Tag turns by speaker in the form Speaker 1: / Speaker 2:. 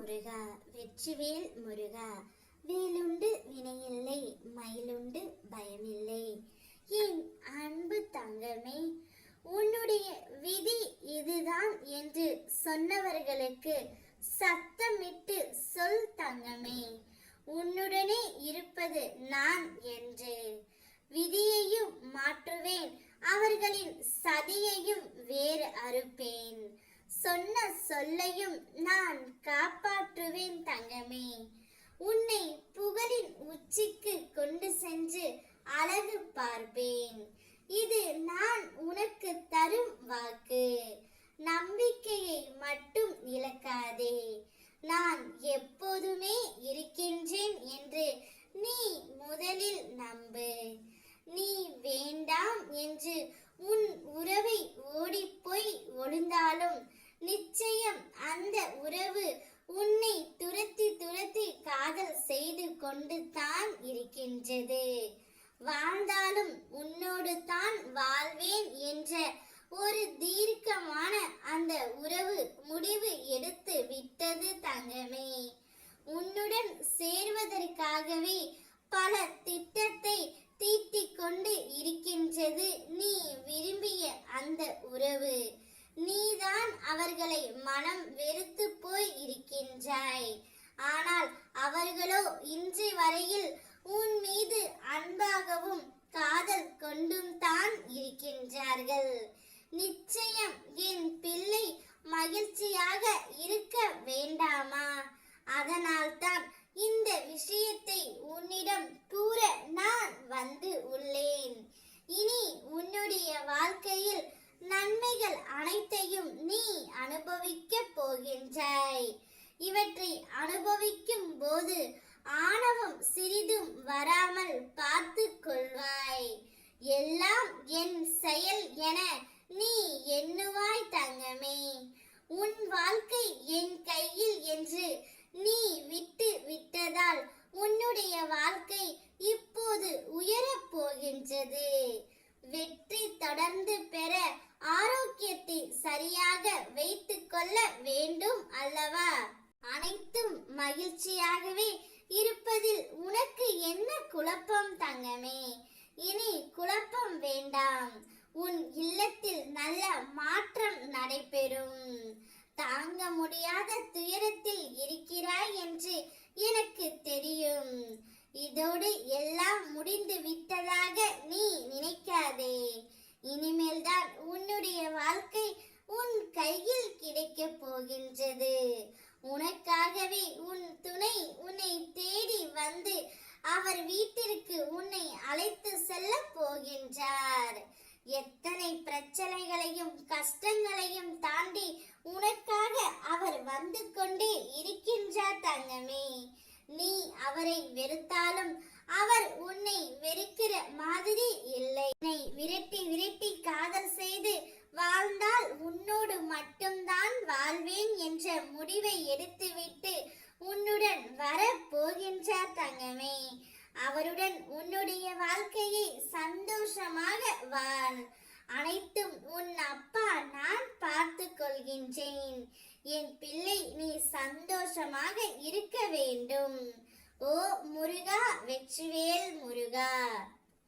Speaker 1: முருகா, வெற்றிவேல் முருகா. வேலுண்டு வினையில்லை, மயிலுண்டு பயமில்லை. என் அன்பு தங்கமே, உன்னுடைய விதி இதுதான் என்று சொன்னவர்களுக்கு சத்தமிட்டு சொல் தங்கமே. உன்னுடனே இருப்பது நான் என்று. விதியையும் மாற்றுவேன், அவர்களின் சதியையும் வேறு அறுப்பேன். சொன்ன சொல்லையும் நான் காப்பாற்றுவேன் தங்கமே. உன்னை புகழின் உச்சிக்கு கொண்டு சென்று அழகு பார்ப்பேன். இது நான் உனக்கு தரும் வாக்கு. நம்பிக்கையை மட்டும் இழக்காதே. நான் எப்போதுமே இருக்கின்றேன் என்று நீ முதலில் நம்பு. நீ வேண்டாம் என்று உன் உறவை ஓடிப்போய் ஒளிந்தாலும் நிச்சயம் அந்த உறவு உன்னை துரத்தி துரத்தி காதல் செய்து கொண்டு தான் இருக்கின்றது. வாழ்ந்தாலும் உன்னோடு தான் வாழ்வேன் என்ற ஒரு தீர்க்கமான அந்த உறவு முடிவு எடுத்து விட்டது தங்கமே. உன்னுடன் சேர்வதற்காகவே பல திட்டத்தை தீட்டிக் கொண்டு இருக்கின்றது நீ விரும்பிய அந்த உறவு. நீதான் அவர்களை மனம் வெறுத்து போய் இருக்கின்றாய். ஆனால் அவர்களோ இன்று வரையில் உன் மீது அன்பாகவும் காதல் கொண்டும் தான் இருக்கின்றார்கள். நிச்சயம் என் பிள்ளை மகிழ்ச்சியாக இருக்க வேண்டாமா? அதனால்தான் இந்த விஷயத்தை உன்னிடம் கூற நான் வந்து உள்ளேன். இனி உன்னுடைய வாழ்க்கையில் நன்மைகள் அனைத்தையும் நீ அனுபவிக்க போகின்றாய். இவற்றை அனுபவிக்கும் போது ஆணவம் சிறிதும் வராமல் பார்த்து கொள்வாய். எல்லாம் என் செயல் என நீ எண்ணுவாய் தங்கமே. உன் வாழ்க்கை என் கையில் என்று நீ விட்டு விட்டதால் உன்னுடைய வாழ்க்கை இப்போது உயரப் போகின்றது. வெற்றி தொடர்ந்து பெற ஆரோக்கியத்தை சரியாக வைத்துக் கொள்ள வேண்டும் அல்லவா? அனைத்தும் மகிழ்ச்சியாகவே இருப்பதில் உனக்கு என்ன குழப்பம் தங்கமே? இனி குழப்பம் வேண்டாம். உன் இல்லத்தில் நல்ல மாற்றம் நடைபெறும். தாங்க முடியாத துயரத்தில் இருக்கிறாய் என்று எனக்கு தெரியும். இதோடு எல்லாம் முடிந்து விட்டதாக நீ நினைக்காதே. இனிமேல் தான் உன்னுடைய வாழ்க்கை உன் கையில் கிடைக்க போகின்றது. உனக்காகவே உன் துணை உன்னை தேடி வந்து அவர் வீட்டிற்கு உன்னை அழைத்து செல்ல போகின்றார். எத்தனை பிரச்சனைகளையும் கஷ்டங்களையும் தாண்டி உனக்காக அவர் வந்து கொண்டே இருக்கின்றார் தங்கமே. நீ அவரை வெறுத்தாலும் அவர் உன்னை வெறுக்கிற மாதிரி இல்லை. உன்னை விரட்டி விரட்டி காதல் செய்து வாழ்ந்தால் உன்னோடு மட்டும்தான் வாழ்வேன் என்ற முடிவை எடுத்துவிட்டு உன்னுடன் வர போகின்றார் தங்கமே. அவருடன் உன்னுடைய வாழ்க்கையை சந்தோஷமாக வாழ். அனைத்தும் உன் அப்பா நான் பார்த்து கொள்கின்றேன். என் பிள்ளை நீ சந்தோஷமாக இருக்க வேண்டும். ஓ முருகா, வெற்றிவேல் முருகா.